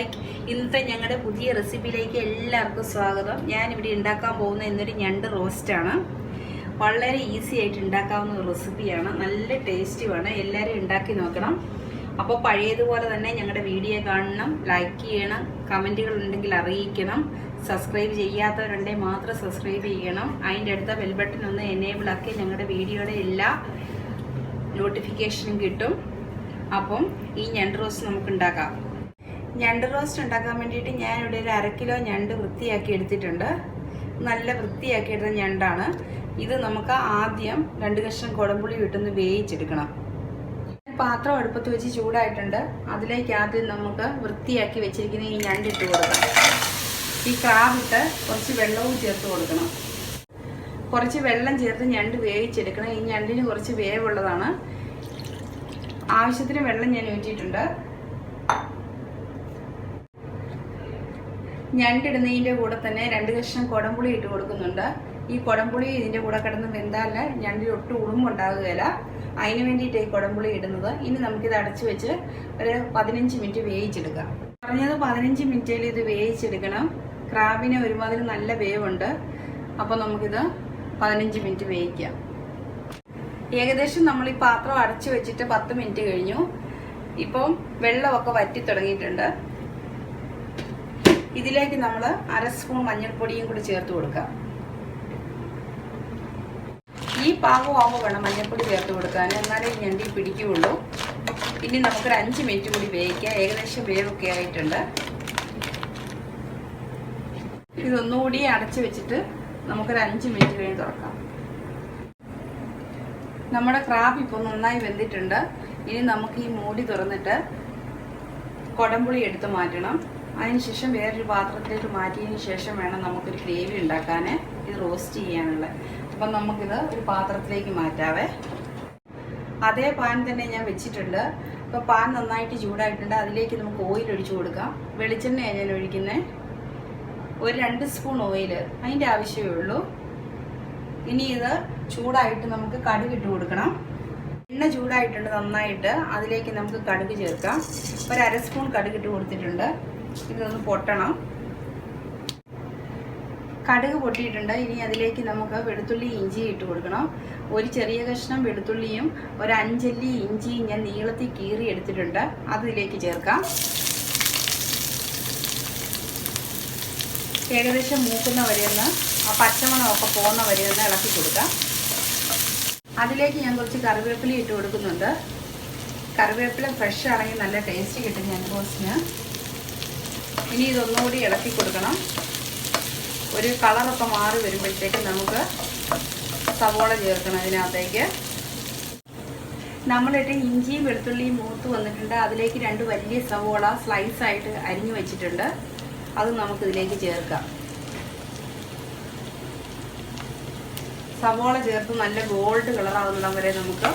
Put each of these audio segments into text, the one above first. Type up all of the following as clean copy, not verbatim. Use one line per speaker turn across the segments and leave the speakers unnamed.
Like. ഇന്നത്തെ ഞങ്ങളുടെ പുതിയ റെസിപ്പിയിലേക്ക് എല്ലാവർക്കും സ്വാഗതം. ഞാനിവിടെ ഉണ്ടാക്കാൻ പോകുന്ന ഇന്നൊരു ഞണ്ട് റോസ്റ്റാണ്. വളരെ ഈസി ആയിട്ട് ഉണ്ടാക്കാവുന്ന ഒരു റെസിപ്പിയാണ്. നല്ല ടേസ്റ്റുമാണ്. എല്ലാവരും ഉണ്ടാക്കി നോക്കണം. അപ്പോൾ പഴയതുപോലെ തന്നെ ഞങ്ങളുടെ വീഡിയോ കാണണം, ലൈക്ക് ചെയ്യണം, കമൻറ്റുകൾ ഉണ്ടെങ്കിൽ അറിയിക്കണം. സബ്സ്ക്രൈബ് ചെയ്യാത്തവരുണ്ടെങ്കിൽ മാത്രം സബ്സ്ക്രൈബ് ചെയ്യണം. അതിൻ്റെ അടുത്ത ബെൽ ബട്ടൺ ഒന്ന് എനേബിൾ ആക്കി ഞങ്ങളുടെ വീഡിയോയുടെ എല്ലാ നോട്ടിഫിക്കേഷനും കിട്ടും. അപ്പം ഈ ഞണ്ട് റോസ്റ്റ് നമുക്ക് ഉണ്ടാക്കാം. ഞണ്ട് റോസ്റ്റ് ഉണ്ടാക്കാൻ വേണ്ടിയിട്ട് ഞാനിവിടെ ഒരു 1/2 കിലോ ഞണ്ട് വൃത്തിയാക്കി എടുത്തിട്ടുണ്ട്. നല്ല വൃത്തിയാക്കി എടുത്ത ഞണ്ടാണ് ഇത്. നമുക്ക് ആദ്യം 2 കഷ്ണം കുടംപുളി ഇട്ടൊന്ന് വേവിച്ചെടുക്കണം. പാത്രം അടുപ്പത്ത് വെച്ച് ചൂടായിട്ടുണ്ട്. അതിലേക്ക് ആദ്യം നമുക്ക് വൃത്തിയാക്കി വെച്ചിരിക്കുന്ന ഈ ഞണ്ട് ഇട്ട് കൊടുക്കാം. ഈ ക്രാബിട്ട് കുറച്ച് വെള്ളവും ചേർത്ത് കൊടുക്കണം. കുറച്ച് വെള്ളം ചേർത്ത് ഞണ്ട് വേവിച്ചെടുക്കണം. ഈ ഞണ്ടിന് കുറച്ച് വേവുള്ളതാണ്. ആവശ്യത്തിന് വെള്ളം ഞാൻ ഊറ്റിയിട്ടുണ്ട്. ഞണ്ടിടുന്നതിൻ്റെ കൂടെ തന്നെ 2 കഷ്ണം കുടംപുളി ഇട്ട് കൊടുക്കുന്നുണ്ട്. ഈ കുടംപുളി ഇതിൻ്റെ കൂടെ കിടന്ന് വെന്താൽ ഞണ്ടിൽ ഒട്ടും ഉടുമ്പുണ്ടാകുകയില്ല. അതിന് വേണ്ടിയിട്ട് ഈ കുടംപുളി ഇടുന്നത്. ഇനി നമുക്കിത് അടച്ചു വെച്ച് ഒരു 15 മിനിറ്റ് വേവിച്ചെടുക്കാം. പറഞ്ഞത് 15 മിനിറ്റിൽ ഇത് വേവിച്ചെടുക്കണം. ക്രാബിന് ഒരുമാതിരി നല്ല വേവുണ്ട്. അപ്പോൾ നമുക്കിത് 15 മിനിറ്റ് വേവിക്കാം. ഏകദേശം നമ്മൾ ഈ പാത്രം അടച്ചു വെച്ചിട്ട് 10 മിനിറ്റ് കഴിഞ്ഞു. ഇപ്പം വെള്ളമൊക്കെ വറ്റി തുടങ്ങിയിട്ടുണ്ട്. ഇതിലേക്ക് നമ്മൾ 1/2 സ്പൂൺ മഞ്ഞൾപ്പൊടിയും കൂടി ചേർത്ത് കൊടുക്കാം. ഈ പാകമാകുമ്പോൾ വേണം മഞ്ഞൾപ്പൊടി ചേർത്ത് കൊടുക്കാൻ, എന്നാലേ ഈ ഞണ്ടി പിടിക്കുകയുള്ളൂ. ഇനി നമുക്കൊരു 5 മിനിറ്റ് കൂടി വേവിക്കാം. ഏകദേശം വേവൊക്കെ ആയിട്ടുണ്ട്. ഇതൊന്നുകൂടി അടച്ചു വെച്ചിട്ട് നമുക്കൊരു 5 മിനിറ്റ് കഴിഞ്ഞ് തുറക്കാം. നമ്മുടെ ക്രാബ് ഇപ്പോൾ നന്നായി വെന്തിട്ടുണ്ട്. ഇനി നമുക്ക് ഈ മൂടി തുറന്നിട്ട് കുടംപുളി എടുത്ത് മാറ്റണം. അതിനുശേഷം വേറൊരു പാത്രത്തിലേക്ക് മാറ്റിയതിന് ശേഷം വേണം നമുക്കൊരു ഗ്രേവി ഉണ്ടാക്കാൻ, ഇത് റോസ്റ്റ് ചെയ്യാനുള്ളത്. അപ്പം നമുക്കിത് ഒരു പാത്രത്തിലേക്ക് മാറ്റാവേ. അതേ പാൻ തന്നെ ഞാൻ വെച്ചിട്ടുണ്ട്. അപ്പോൾ പാൻ നന്നായിട്ട് ചൂടായിട്ടുണ്ട്. അതിലേക്ക് നമുക്ക് ഓയിൽ ഒഴിച്ചു കൊടുക്കാം. വെളിച്ചെണ്ണയാണ് ഞാൻ ഒഴിക്കുന്നത്. ഒരു 2 സ്പൂൺ ഓയിൽ, അതിൻ്റെ ആവശ്യമേ ഉള്ളൂ. ഇനി ഇത് ചൂടായിട്ട് നമുക്ക് കടുക് ഇട്ട് കൊടുക്കണം. എണ്ണ ചൂടായിട്ടുണ്ട് നന്നായിട്ട്. അതിലേക്ക് നമുക്ക് കടുക് ചേർക്കാം. ഒരു 1/2 സ്പൂൺ കടുക് ഇട്ട് കൊടുത്തിട്ടുണ്ട്. ഇതൊന്ന് പൊട്ടണം. കടുക് പൊട്ടിയിട്ടുണ്ട്. ഇനി അതിലേക്ക് നമുക്ക് വെളുത്തുള്ളി ഇഞ്ചി ഇട്ട് കൊടുക്കണം. ഒരു ചെറിയ കഷ്ണം വെളുത്തുള്ളിയും ഒരു 5 അല്ലി ഇഞ്ചിയും ഞാൻ നീളത്തിൽ കീറി എടുത്തിട്ടുണ്ട്. അതിലേക്ക് ചേർക്കാം. ഏകദേശം മൂക്കുന്ന വരെയൊന്ന്, ആ പച്ചമണമൊക്കെ പോകുന്ന വരെയൊന്ന് ഇളക്കി കൊടുക്കാം. അതിലേക്ക് ഞാൻ കുറച്ച് കറിവേപ്പില ഇട്ട് കൊടുക്കുന്നുണ്ട്. കറിവേപ്പില ഫ്രഷ് ആണെങ്കിൽ നല്ല ടേസ്റ്റ് കിട്ടും ഞണ്ട് റോസ്റ്റിന്. ഇനി ഇതൊന്നുകൂടി ഇളക്കി കൊടുക്കണം. ഒരു കളറൊക്കെ മാറി വരുമ്പോഴത്തേക്ക് നമുക്ക് സവോള ചേർക്കണം. അതിനകത്തേക്ക് നമ്മളിട്ട് ഇഞ്ചിയും വെളുത്തുള്ളിയും മൂത്ത് വന്നിട്ടുണ്ട്. അതിലേക്ക് 2 വലിയ സവോള സ്ലൈസായിട്ട് അരിഞ്ഞു വെച്ചിട്ടുണ്ട്. അത് നമുക്കിതിലേക്ക് ചേർക്കാം. സവോള ചേർത്ത് നല്ല ഗോൾഡ് കളറാകുന്നിടം വരെ നമുക്ക്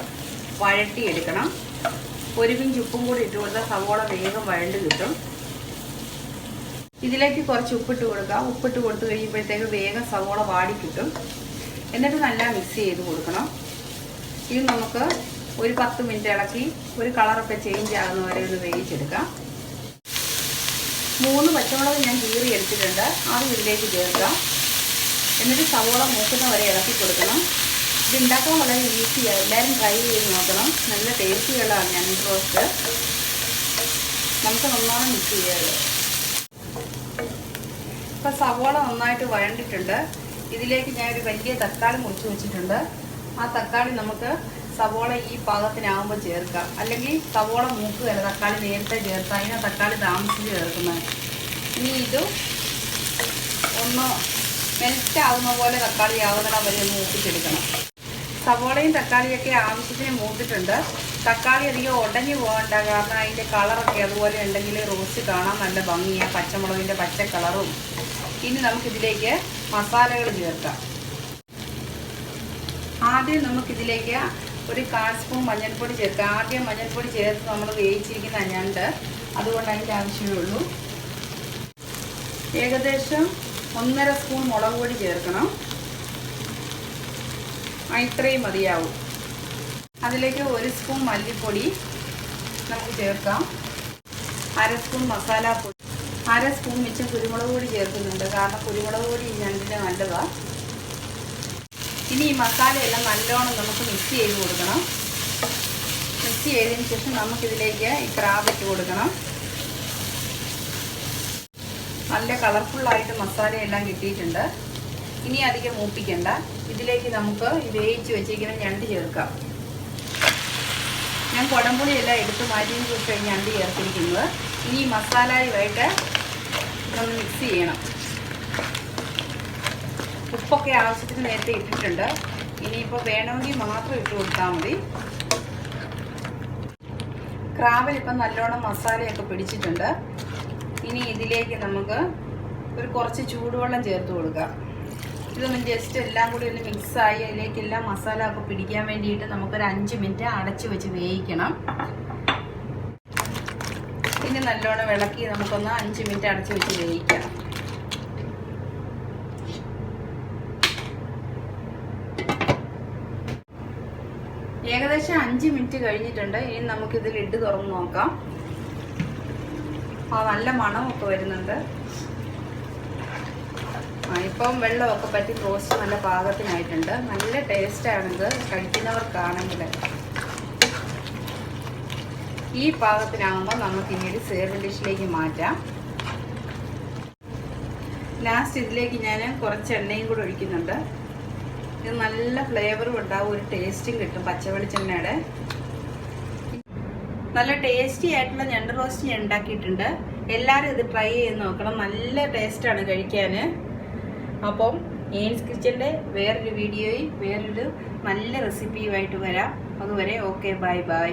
വഴട്ടിയെടുക്കണം. 1 പിഞ്ച് ഉപ്പും കൂടി ഇട്ട് കൊടുത്താൽ സവോള വേഗം വഴണ്ട് കിട്ടും. ഇതിലേക്ക് കുറച്ച് ഉപ്പിട്ട് കൊടുക്കാം. ഉപ്പിട്ട് കൊടുത്തു കഴിയുമ്പോഴത്തേക്ക് വേഗം സവോള വാടി കിട്ടും. എന്നിട്ട് നല്ല മിക്സ് ചെയ്ത് കൊടുക്കണം. ഇത് നമുക്ക് ഒരു 10 മിനിറ്റ് ഇളക്കി ഒരു കളറൊക്കെ ചേഞ്ച് ആകുന്ന വരെ ഒന്ന് വേവിച്ചെടുക്കാം. 3 പച്ചമുളക് ഞാൻ കീറി എടുത്തിട്ടുണ്ട്. അത് ഇതിലേക്ക് ചേർക്കാം. എന്നിട്ട് സവോള മൂക്കുന്ന വരെ ഇളക്കി കൊടുക്കണം. ഇത് ഉണ്ടാക്കാൻ വളരെ ഈസിയാണ്. എല്ലാവരും ട്രൈ ചെയ്ത് നോക്കണം. നല്ല ടേസ്റ്റിയുള്ളതാണ് ഞണ്ട് റോസ്റ്റ്. നമുക്ക് നന്നായി മിക്സ് ചെയ്യാറ്. ഇപ്പം സവോള നന്നായിട്ട് വഴണ്ടിട്ടുണ്ട്. ഇതിലേക്ക് ഞാനൊരു വലിയ തക്കാളി മുറിച്ച് വെച്ചിട്ടുണ്ട്. ആ തക്കാളി നമുക്ക് സവോള ഈ പാകത്തിനാകുമ്പോൾ ചേർക്കാം. അല്ലെങ്കിൽ സവോള മൂക്കുകയല്ല, തക്കാളി നേരത്തെ ചേർക്കാം. അതിനാ തക്കാളി താമസിച്ച് ചേർക്കുന്നത്. ഇനി ഇത് ഒന്ന് മെൽറ്റ് ആകുന്ന പോലെ തക്കാളി ആകുന്നിടം വരെ ഒന്ന് മൂപ്പിച്ചെടുക്കണം. സവോളയും തക്കാളിയൊക്കെ ആവശ്യത്തിന് മൂത്തിട്ടുണ്ട്. തക്കാളി അധികം ഉടഞ്ഞു പോകണ്ട, കാരണം അതിൻ്റെ കളറൊക്കെ അതുപോലെ ഉണ്ടെങ്കിൽ റോസ്റ്റ് കാണാൻ നല്ല ഭംഗിയാണ്, പച്ചമുളകിൻ്റെ പച്ച കളറും. ഇനി നമുക്കിതിലേക്ക് മസാലകൾ ചേർക്കാം. ആദ്യം നമുക്കിതിലേക്ക് ഒരു 1/4 സ്പൂൺ മഞ്ഞൾപ്പൊടി ചേർക്കാം. ആദ്യം മഞ്ഞൾപ്പൊടി ചേർത്ത് നമ്മൾ വേവിച്ചിരിക്കുന്ന ഞണ്ട്, അതുകൊണ്ട് അതിൻ്റെ ആവശ്യമേ ഉള്ളൂ. ഏകദേശം 1/2 സ്പൂൺ മുളക് പൊടി ചേർക്കണം. ഇത്രയും മതിയാവും. അതിലേക്ക് 1 സ്പൂൺ മല്ലിപ്പൊടി നമുക്ക് ചേർക്കാം. 1/2 സ്പൂൺ മസാലപ്പൊടി, 1/2 സ്പൂൺ മിച്ചം കുരുമുളക് പൊടി ചേർക്കുന്നുണ്ട്. കാരണം കുരുമുളക് പൊടി ഈ ഞണ്ടിന് നല്ലതാണ്. ഇനി ഈ മസാലയെല്ലാം നല്ലോണം നമുക്ക് മിക്സ് ചെയ്ത് കൊടുക്കണം. മിക്സ് ചെയ്തതിന് ശേഷം നമുക്കിതിലേക്ക് ഈ ക്രാബ് ഇട്ട് കൊടുക്കണം. നല്ല കളർഫുള്ളായിട്ട് മസാലയെല്ലാം കിട്ടിയിട്ടുണ്ട്. ഇനി അധികം മൂപ്പിക്കണ്ട. ഇതിലേക്ക് നമുക്ക് വേവിച്ച് വെച്ചിരിക്കുന്ന ഞണ്ട് ചേർക്കാം. ഞാൻ കുടംപുളിയെല്ലാം എടുത്ത് മാറ്റിയതിന് ശേഷം ഞണ്ട് ചേർത്തിരിക്കുന്നത്. ഇനി മസാലയുമായിട്ട് ഒന്ന് മിക്സ് ചെയ്യണം. ഉപ്പൊക്കെ ആവശ്യത്തിന് നേരത്തെ ഇട്ടിട്ടുണ്ട്. ഇനിയിപ്പോൾ വേണമെങ്കിൽ മാത്രം ഇട്ട് കൊടുത്താൽ മതി. ക്രാബിൽ ഇപ്പം നല്ലോണം മസാലയൊക്കെ പിടിച്ചിട്ടുണ്ട്. ഇനി ഇതിലേക്ക് നമുക്ക് കുറച്ച് ചൂടുവെള്ളം ചേർത്ത് കൊടുക്കാം. ഇതൊന്ന് ജസ്റ്റ് എല്ലാം കൂടി ഒന്ന് മിക്സായി അതിലേക്കെല്ലാം മസാല ഒക്കെ പിടിക്കാൻ വേണ്ടിയിട്ട് നമുക്കൊരു 5 മിനിറ്റ് അടച്ചു വെച്ച് വേവിക്കണം. പിന്നെ നല്ലോണം ഇളക്കി നമുക്കൊന്ന് 5 മിനിറ്റ് അടച്ചു വെച്ച് വേവിക്കാം. ഏകദേശം 5 മിനിറ്റ് കഴിഞ്ഞിട്ടുണ്ട്. ഇനി നമുക്കിത് ലിഡ് തുറന്ന് നോക്കാം. നല്ല മണമൊക്കെ വരുന്നുണ്ട്. ഇപ്പം വെള്ളമൊക്കെ പറ്റി റോസ്റ്റ് നല്ല പാകത്തിനായിട്ടുണ്ട്. നല്ല ടേസ്റ്റാണിത് കഴിക്കുന്നവർക്കാണെങ്കിൽ. ഈ പാകത്തിനാകുമ്പോൾ നമുക്ക് ഇനി സെർവിംഗ് ഡിഷിലേക്ക് മാറ്റാം. ലാസ്റ്റ് ഇതിലേക്ക് ഞാൻ കുറച്ച് എണ്ണയും കൂടെ ഒഴിക്കുന്നുണ്ട്. ഇത് നല്ല ഫ്ലേവറും ഉണ്ടാവും, ഒരു ടേസ്റ്റും കിട്ടും. പച്ചവെളിച്ചെണ്ണയുടെ നല്ല ടേസ്റ്റി ആയിട്ടുള്ള ഞണ്ട് റോസ്റ്റ് ഞാൻ ഉണ്ടാക്കിയിട്ടുണ്ട്. എല്ലാവരും ഇത് ട്രൈ ചെയ്ത് നോക്കണം. നല്ല ടേസ്റ്റാണ് കഴിക്കാൻ. അപ്പം ഏൻസ് കിച്ചൻ്റെ വേറൊരു വീഡിയോയിൽ വേറൊരു നല്ല റെസിപ്പിയുമായിട്ട് വരാം. അതുവരെ ഓക്കെ, ബൈ ബൈ.